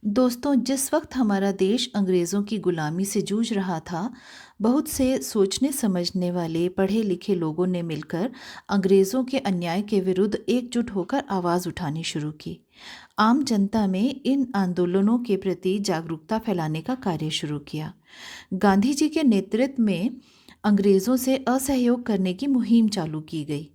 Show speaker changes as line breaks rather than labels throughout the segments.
दोस्तों, जिस वक्त हमारा देश अंग्रेज़ों की गुलामी से जूझ रहा था, बहुत से सोचने समझने वाले पढ़े लिखे लोगों ने मिलकर अंग्रेज़ों के अन्याय के विरुद्ध एकजुट होकर आवाज़ उठानी शुरू की। आम जनता में इन आंदोलनों के प्रति जागरूकता फैलाने का कार्य शुरू किया। गांधी जी के नेतृत्व में अंग्रेज़ों से असहयोग करने की मुहिम चालू की गई।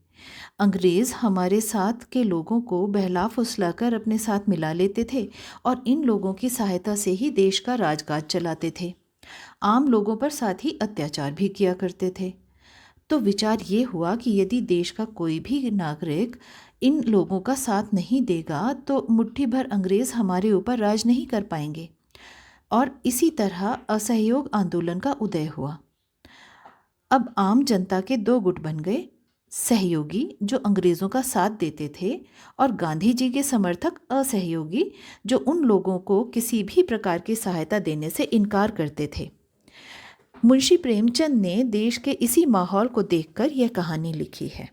अंग्रेज हमारे साथ के लोगों को बहला फुसलाकर अपने साथ मिला लेते थे और इन लोगों की सहायता से ही देश का राजकाज चलाते थे। आम लोगों पर साथ ही अत्याचार भी किया करते थे। तो विचार ये हुआ कि यदि देश का कोई भी नागरिक इन लोगों का साथ नहीं देगा तो मुट्ठी भर अंग्रेज हमारे ऊपर राज नहीं कर पाएंगे। और इसी तरह असहयोग आंदोलन का उदय हुआ। अब आम जनता के दो गुट बन गए, सहयोगी जो अंग्रेज़ों का साथ देते थे और गांधी जी के समर्थक असहयोगी जो उन लोगों को किसी भी प्रकार की सहायता देने से इनकार करते थे। मुंशी प्रेमचंद ने देश के इसी माहौल को देखकर यह कहानी लिखी है।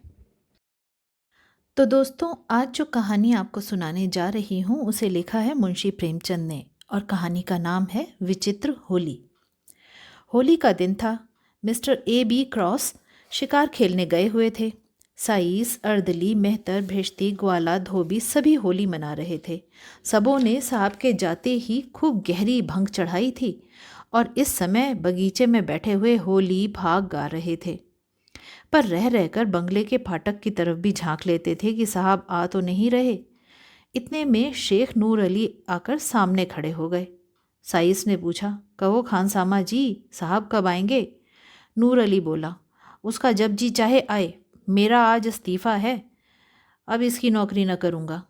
तो दोस्तों, आज जो कहानी आपको सुनाने जा रही हूँ उसे लिखा है मुंशी प्रेमचंद ने और कहानी का नाम है विचित्र होली। होली का दिन था। Mister A.B. क्रॉस शिकार खेलने गए हुए थे। साइस, अर्दली, मेहतर, भिश्ती, ग्वाला, धोबी सभी होली मना रहे थे। सबों ने साहब के जाते ही खूब गहरी भंग चढ़ाई थी और इस समय बगीचे में बैठे हुए होली भाग गा रहे थे। पर रह रहकर बंगले के फाटक की तरफ भी झांक लेते थे कि साहब आ तो नहीं रहे। इतने में शेख नूर अली आकर सामने खड़े हो गए। साइस ने पूछा, कहो खानसामा जी, साहब कब आएंगे? नूर अली बोला, उसका जब जी चाहे आए, मेरा आज इस्तीफ़ा है, अब इसकी नौकरी न करूँगा।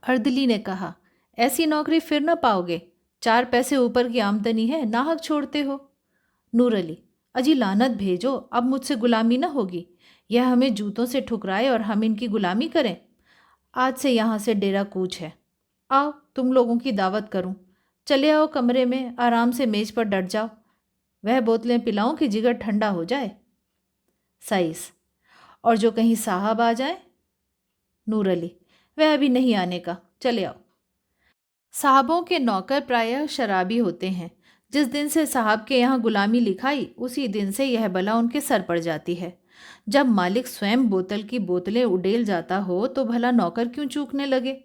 अर्दली ने कहा, ऐसी नौकरी फिर न पाओगे, 4 पैसे ऊपर की आमदनी है, नाहक छोड़ते हो। नूर अली, अजी लानत भेजो, अब मुझसे गुलामी न होगी। यह हमें जूतों से ठुकराए और हम इनकी गुलामी करें। आज से यहाँ से डेरा कूच है। आओ तुम लोगों की दावत करूं। चले आओ कमरे में, आराम से मेज पर डट जाओ। वह बोतलें पिलाऊं कि जिगर ठंडा हो जाए। साइस, और जो कहीं साहब आ जाए? नूर अली, वह अभी नहीं आने का, चले आओ। साहबों के नौकर प्रायः शराबी होते हैं। जिस दिन से साहब के यहाँ गुलामी लिखाई उसी दिन से यह बला उनके सर पड़ जाती है। जब मालिक स्वयं बोतल की बोतलें उड़ेल जाता हो तो भला नौकर क्यों चूकने लगे?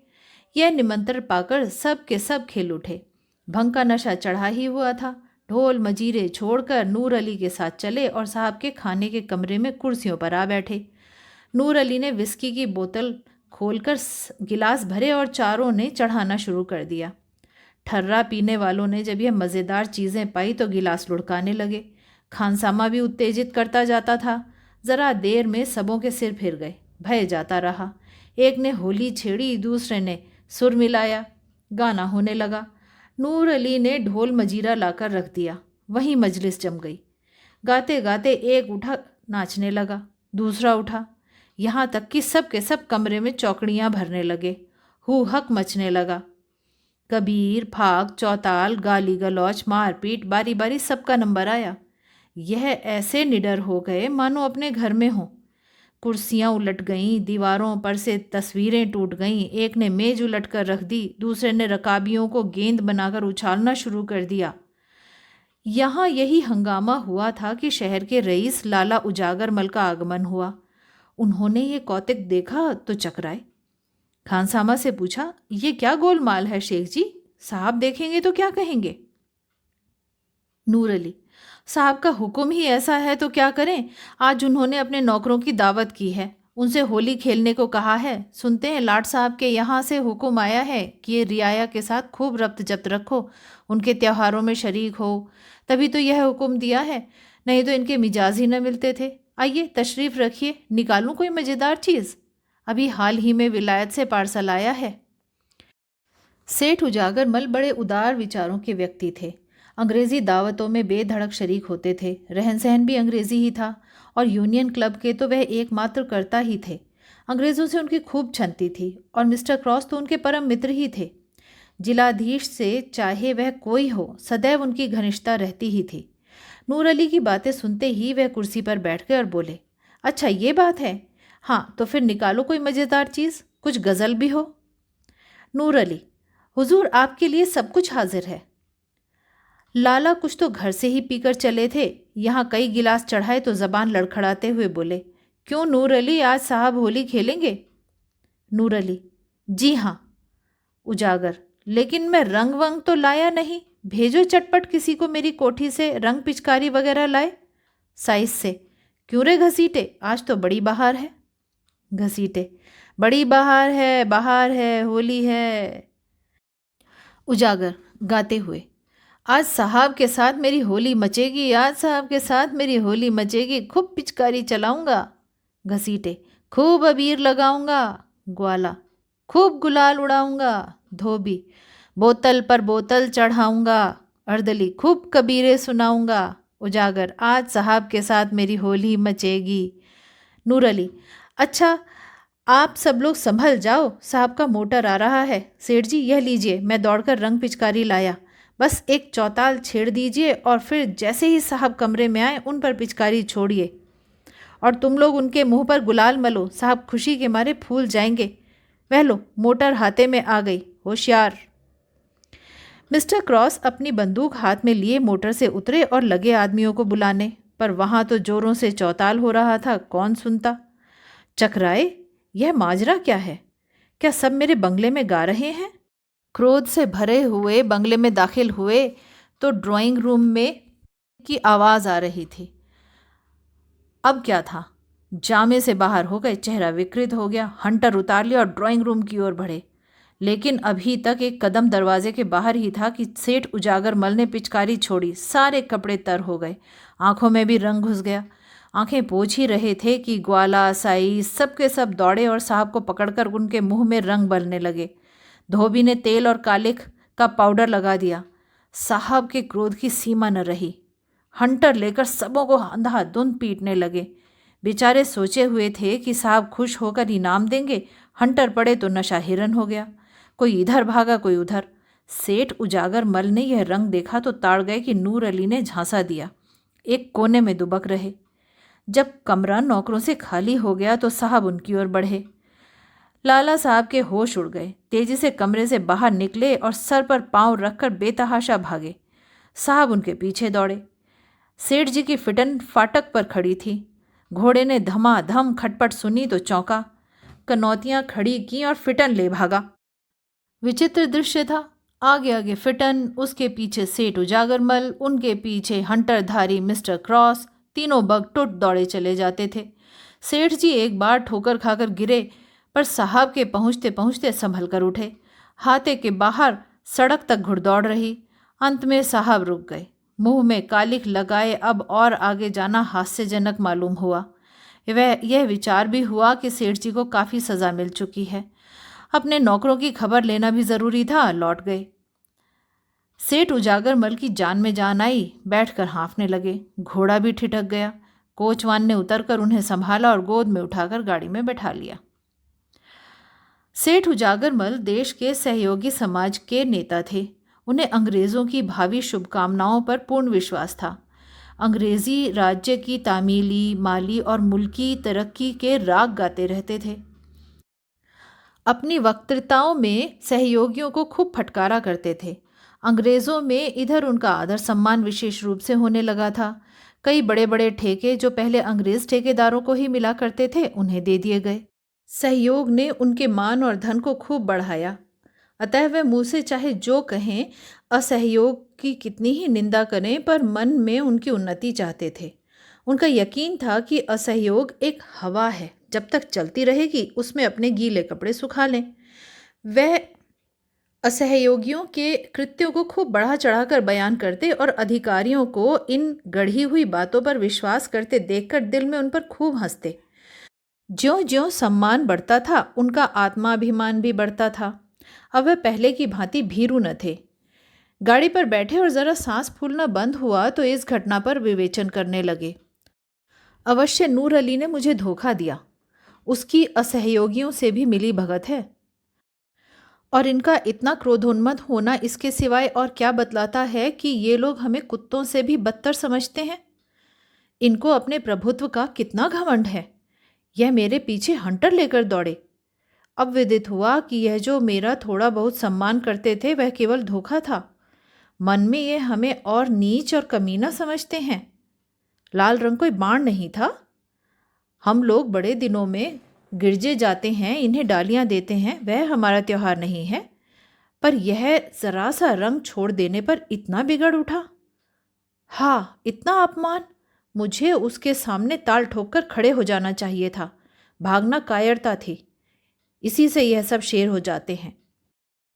यह निमंत्रण पाकर सब के सब खेल उठे। भंग का नशा चढ़ा ही हुआ था। ढोल मजीरे छोड़कर नूर अली के साथ चले और साहब के खाने के कमरे में कुर्सियों पर आ बैठे। नूर अली ने विस्की की बोतल खोलकर गिलास भरे और चारों ने चढ़ाना शुरू कर दिया। ठर्रा पीने वालों ने जब यह मज़ेदार चीज़ें पाई तो गिलास लुढ़काने लगे। खानसामा भी उत्तेजित करता जाता था। ज़रा देर में सबों के सिर फिर गए, भय जाता रहा। एक ने होली छेड़ी, दूसरे ने सुर मिलाया, गाना होने लगा। नूर अली ने ढोल मजीरा लाकर रख दिया, वहीं मजलिस जम गई। गाते गाते एक उठा नाचने लगा, दूसरा उठा, यहाँ तक कि सब के सब कमरे में चौकड़ियाँ भरने लगे। हू हक मचने लगा। कबीर, फाग, चौताल, गाली गलौच, मारपीट, बारी बारी सबका नंबर आया। यह ऐसे निडर हो गए मानो अपने घर में हों। कुर्सियाँ उलट गईं, दीवारों पर से तस्वीरें टूट गईं। एक ने मेज उलट कर रख दी, दूसरे ने रकाबियों को गेंद बनाकर उछालना शुरू कर दिया। यहाँ यही हंगामा हुआ था कि शहर के रईस लाला उजागरमल का आगमन हुआ। उन्होंने ये कौतिक देखा तो चकराए। खानसामा से पूछा, ये क्या गोलमाल है शेख जी? साहब देखेंगे तो क्या कहेंगे? नूर अली, साहब का हुक्म ही ऐसा है तो क्या करें। आज उन्होंने अपने नौकरों की दावत की है, उनसे होली खेलने को कहा है। सुनते हैं लाट साहब के यहाँ से हुक्म आया है कि ये रियाया के साथ खूब रब्त जब्त रखो, उनके त्योहारों में शरीक हो। तभी तो यह हुक्म दिया है, नहीं तो इनके मिजाज ही न मिलते थे। आइए तशरीफ़ रखिए, निकालूं कोई मज़ेदार चीज़? अभी हाल ही में विलायत से पार्सल आया है। सेठ उजागरमल बड़े उदार विचारों के व्यक्ति थे। अंग्रेज़ी दावतों में बेधड़क शरीक होते थे। रहन सहन भी अंग्रेज़ी ही था और यूनियन क्लब के तो वह एकमात्र कर्ता ही थे। अंग्रेज़ों से उनकी खूब छनती थी और मिस्टर क्रॉस तो उनके परम मित्र ही थे। जिलाधीश से चाहे वह कोई हो, सदैव उनकी घनिष्ठता रहती ही थी। नूर अली की बातें सुनते ही वह कुर्सी पर बैठ गए और बोले, अच्छा ये बात है, हाँ तो फिर निकालो कोई मज़ेदार चीज़, कुछ गज़ल भी हो। नूर अली, हुजूर, आपके लिए सब कुछ हाजिर है। लाला कुछ तो घर से ही पीकर चले थे, यहाँ कई गिलास चढ़ाए तो जबान लड़खड़ाते हुए बोले, क्यों नूर अली, आज साहब होली खेलेंगे? नूर अली, जी हाँ। उजागर, लेकिन मैं रंग वंग तो लाया नहीं, भेजो चटपट किसी को मेरी कोठी से रंग पिचकारी वगैरह लाए। साइस से, क्यों रे घसीटे, आज तो बड़ी बहार है। घसीटे, बड़ी बहार है, होली है। उजागर गाते हुए, आज साहब के साथ मेरी होली मचेगी, आज साहब के साथ मेरी होली मचेगी, खूब पिचकारी चलाऊंगा। घसीटे, खूब अबीर लगाऊंगा। ग्वाला, खूब गुलाल उड़ाऊंगा। धोबी, बोतल पर बोतल चढ़ाऊंगा। अर्दली, खूब कबीरे सुनाऊंगा। उजागर, आज साहब के साथ मेरी होली मचेगी। नूर अली, अच्छा आप सब लोग संभल जाओ, साहब का मोटर आ रहा है। सेठ जी यह लीजिए, मैं दौड़कर रंग पिचकारी लाया, बस एक चौताल छेड़ दीजिए और फिर जैसे ही साहब कमरे में आए उन पर पिचकारी छोड़िए, और तुम लोग उनके मुंह पर गुलाल मलो, साहब खुशी के मारे फूल जाएंगे। वह लो, मोटर हाथे में आ गई, होशियार। मिस्टर क्रॉस अपनी बंदूक हाथ में लिए मोटर से उतरे और लगे आदमियों को बुलाने, पर वहां तो जोरों से चौताल हो रहा था, कौन सुनता। चकराए, यह माजरा क्या है? क्या सब मेरे बंगले में गा रहे हैं? क्रोध से भरे हुए बंगले में दाखिल हुए तो ड्राइंग रूम में की आवाज़ आ रही थी। अब क्या था? जामे से बाहर हो गए, चेहरा विकृत हो गया, हंटर उतार लिया और ड्राइंग रूम की ओर बढ़े। लेकिन अभी तक एक कदम दरवाजे के बाहर ही था कि सेठ उजागर मल ने पिचकारी छोड़ी, सारे कपड़े तर हो गए, आंखों में भी रंग घुस गया। आंखें पोंछ ही रहे थे कि ग्वाला, साई सबके सब दौड़े और साहब को पकड़कर उनके मुंह में रंग बलने लगे। धोबी ने तेल और कालिख का पाउडर लगा दिया। साहब के क्रोध की सीमा न रही। हंटर लेकर सबों को अंधाधुंध पीटने लगे। बेचारे सोचे हुए थे कि साहब खुश होकर इनाम देंगे, हंटर पड़े तो नशा हिरन हो गया। कोई इधर भागा, कोई उधर। सेठ उजागर मल ने यह रंग देखा तो ताड़ गए कि नूर अली ने झांसा दिया। एक कोने में दुबक रहे। जब कमरा नौकरों से खाली हो गया तो साहब उनकी ओर बढ़े। लाला साहब के होश उड़ गए, तेजी से कमरे से बाहर निकले और सर पर पांव रखकर बेतहाशा भागे। साहब उनके पीछे दौड़े। सेठ जी की फिटन फाटक पर खड़ी थी। घोड़े ने धमाधम खटपट सुनी तो चौंका, कनौतियां खड़ी की और फिटन ले भागा। विचित्र दृश्य था। आगे आगे फिटन, उसके पीछे सेठ उजागरमल, उनके पीछे हंटरधारी मिस्टर क्रॉस, तीनों बग टुट दौड़े चले जाते थे। सेठ जी एक बार ठोकर खाकर गिरे, पर साहब के पहुंचते पहुंचते संभल कर उठे। हाथे के बाहर सड़क तक घुड़दौड़ रही। अंत में साहब रुक गए। मुंह में कालिख लगाए अब और आगे जाना हास्यजनक मालूम हुआ। यह विचार भी हुआ कि सेठ जी को काफ़ी सज़ा मिल चुकी है। अपने नौकरों की खबर लेना भी ज़रूरी था। लौट गए। सेठ उजागरमल की जान में जान आई, बैठकर हाँफने लगे। घोड़ा भी ठिठक गया। कोचवान ने उतरकर उन्हें संभाला और गोद में उठाकर गाड़ी में बैठा लिया। सेठ उजागरमल देश के सहयोगी समाज के नेता थे। उन्हें अंग्रेज़ों की भावी शुभकामनाओं पर पूर्ण विश्वास था। अंग्रेज़ी राज्य की तामीली, माली और मुल्की तरक्की के राग गाते रहते थे। अपनी वक्तृताओं में सहयोगियों को खूब फटकारा करते थे। अंग्रेज़ों में इधर उनका आदर सम्मान विशेष रूप से होने लगा था। कई बड़े बड़े ठेके जो पहले अंग्रेज़ ठेकेदारों को ही मिला करते थे, उन्हें दे दिए गए। सहयोग ने उनके मान और धन को खूब बढ़ाया। अतः वे मुँह से चाहे जो कहें, असहयोग की कितनी ही निंदा करें, पर मन में उनकी उन्नति चाहते थे। उनका यकीन था कि असहयोग एक हवा है, जब तक चलती रहेगी उसमें अपने गीले कपड़े सुखा लें। वह असहयोगियों के कृत्यों को खूब बढ़ा चढ़ाकर बयान करते और अधिकारियों को इन गढ़ी हुई बातों पर विश्वास करते देखकर दिल में उन पर खूब हंसते। ज्यों ज्यों सम्मान बढ़ता था, उनका आत्माभिमान भी बढ़ता था। अब वह पहले की भांति भीरू न थे। गाड़ी पर बैठे और ज़रा सांस फूलना बंद हुआ तो इस घटना पर विवेचन करने लगे। अवश्य नूर अली ने मुझे धोखा दिया, उसकी असहयोगियों से भी मिली भगत है। और इनका इतना क्रोधोन्मत्त होना इसके सिवाय और क्या बतलाता है कि ये लोग हमें कुत्तों से भी बदतर समझते हैं। इनको अपने प्रभुत्व का कितना घमंड है। यह मेरे पीछे हंटर लेकर दौड़े। अब विदित हुआ कि यह जो मेरा थोड़ा बहुत सम्मान करते थे वह केवल धोखा था। मन में ये हमें और नीच और कमीना समझते हैं। लाल रंग कोई बाण नहीं था। हम लोग बड़े दिनों में गिरजे जाते हैं, इन्हें डालियां देते हैं, वह हमारा त्योहार नहीं है। पर यह जरा सा रंग छोड़ देने पर इतना बिगड़ उठा। हाँ, इतना अपमान! मुझे उसके सामने ताल ठोक कर खड़े हो जाना चाहिए था। भागना कायरता थी। इसी से यह सब शेर हो जाते हैं।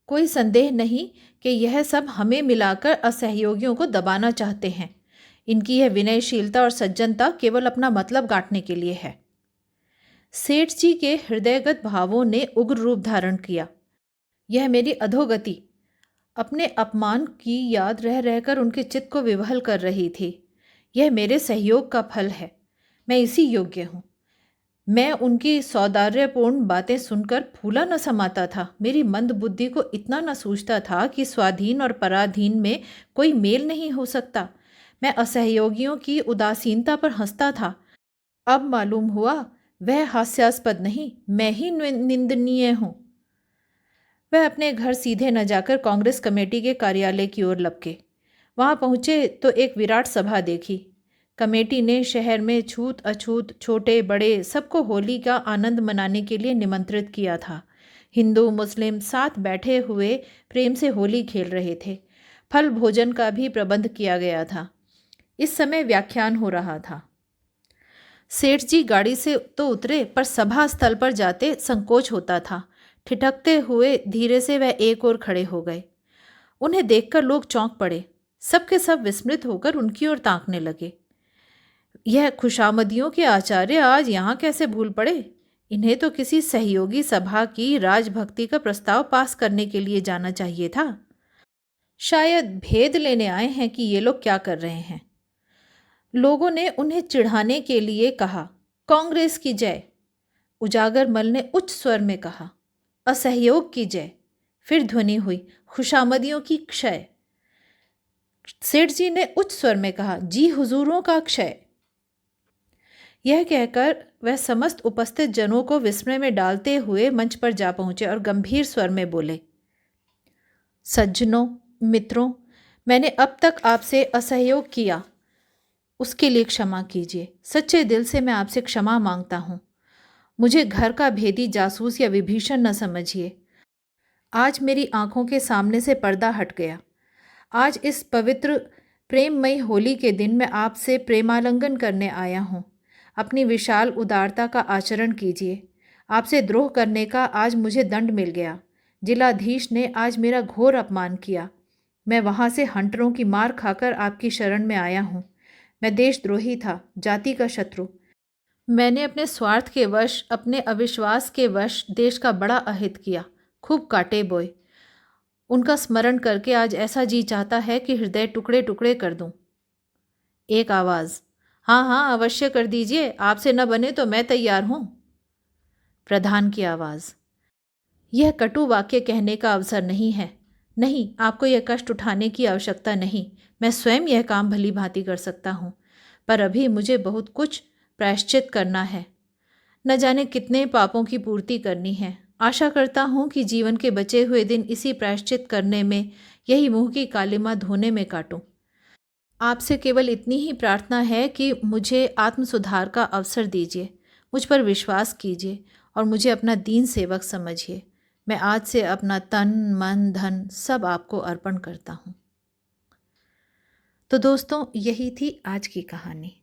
कोई संदेह नहीं कि यह सब हमें मिलाकर असहयोगियों को दबाना चाहते हैं। इनकी यह विनयशीलता और सज्जनता केवल अपना मतलब गांठने के लिए है। सेठ जी के हृदयगत भावों ने उग्र रूप धारण किया। यह मेरी अधोगति अपने अपमान की याद रह रहकर उनके चित्त को विवहल कर रही थी। यह मेरे सहयोग का फल है। मैं इसी योग्य हूँ। मैं उनकी सौदार्यपूर्ण बातें सुनकर फूला न समाता था। मेरी मंद बुद्धि को इतना न सूझता था कि स्वाधीन और पराधीन में कोई मेल नहीं हो सकता। मैं असहयोगियों की उदासीनता पर हंसता था। अब मालूम हुआ वह हास्यास्पद नहीं, मैं ही निंदनीय हूँ। वह अपने घर सीधे न जाकर कांग्रेस कमेटी के कार्यालय की ओर लपके। वहां पहुंचे तो एक विराट सभा देखी। कमेटी ने शहर में छूत अछूत, छोटे बड़े सबको होली का आनंद मनाने के लिए निमंत्रित किया था। हिंदू मुस्लिम साथ बैठे हुए प्रेम से होली खेल रहे थे। फल भोजन का भी प्रबंध किया गया था। इस समय व्याख्यान हो रहा था। सेठ जी गाड़ी से तो उतरे, पर सभा स्थल पर जाते संकोच होता था। ठिठकते हुए धीरे से वह एक ओर खड़े हो गए। उन्हें देखकर लोग चौंक पड़े। सबके सब विस्मृत होकर उनकी ओर ताकने लगे। यह खुशामदियों के आचार्य आज यहाँ कैसे भूल पड़े? इन्हें तो किसी सहयोगी सभा की राजभक्ति का प्रस्ताव पास करने के लिए जाना चाहिए था। शायद भेद लेने आए हैं कि ये लोग क्या कर रहे हैं। लोगों ने उन्हें चिढ़ाने के लिए कहा, कांग्रेस की जय। उजागर मल ने उच्च स्वर में कहा, असहयोग की जय। फिर ध्वनि हुई, खुशामदियों की क्षय। सेठ जी ने उच्च स्वर में कहा, जी हुजूरों का क्षय। यह कहकर वह समस्त उपस्थित जनों को विस्मय में डालते हुए मंच पर जा पहुंचे और गंभीर स्वर में बोले, सज्जनों, मित्रों, मैंने अब तक आपसे असहयोग किया, उसके लिए क्षमा कीजिए। सच्चे दिल से मैं आपसे क्षमा मांगता हूँ। मुझे घर का भेदी जासूस या विभीषण न समझिए। आज मेरी आंखों के सामने से पर्दा हट गया। आज इस पवित्र प्रेममयी होली के दिन मैं आपसे प्रेमालिंगन करने आया हूँ। अपनी विशाल उदारता का आचरण कीजिए। आपसे द्रोह करने का आज मुझे दंड मिल गया। जिलाधीश ने आज मेरा घोर अपमान किया। मैं वहाँ से हंटरों की मार खाकर आपकी शरण में आया हूँ। मैं देशद्रोही था, जाति का शत्रु। मैंने अपने स्वार्थ के वश, अपने अविश्वास के वश देश का बड़ा अहित किया, खूब काटे बोए। उनका स्मरण करके आज ऐसा जी चाहता है कि हृदय टुकड़े टुकड़े कर दूं। एक आवाज़, हाँ हाँ अवश्य कर दीजिए, आपसे न बने तो मैं तैयार हूँ। प्रधान की आवाज़, यह कटु वाक्य कहने का अवसर नहीं है। नहीं, आपको यह कष्ट उठाने की आवश्यकता नहीं। मैं स्वयं यह काम भली भांति कर सकता हूँ, पर अभी मुझे बहुत कुछ प्रायश्चित करना है। न जाने कितने पापों की पूर्ति करनी है। आशा करता हूँ कि जीवन के बचे हुए दिन इसी प्रायश्चित करने में, यही मुंह की कालिमा धोने में काटूं। आपसे केवल इतनी ही प्रार्थना है कि मुझे आत्मसुधार का अवसर दीजिए, मुझ पर विश्वास कीजिए और मुझे अपना दीन सेवक समझिए। मैं आज से अपना तन मन धन सब आपको अर्पण करता हूँ। तो दोस्तों, यही थी आज की कहानी।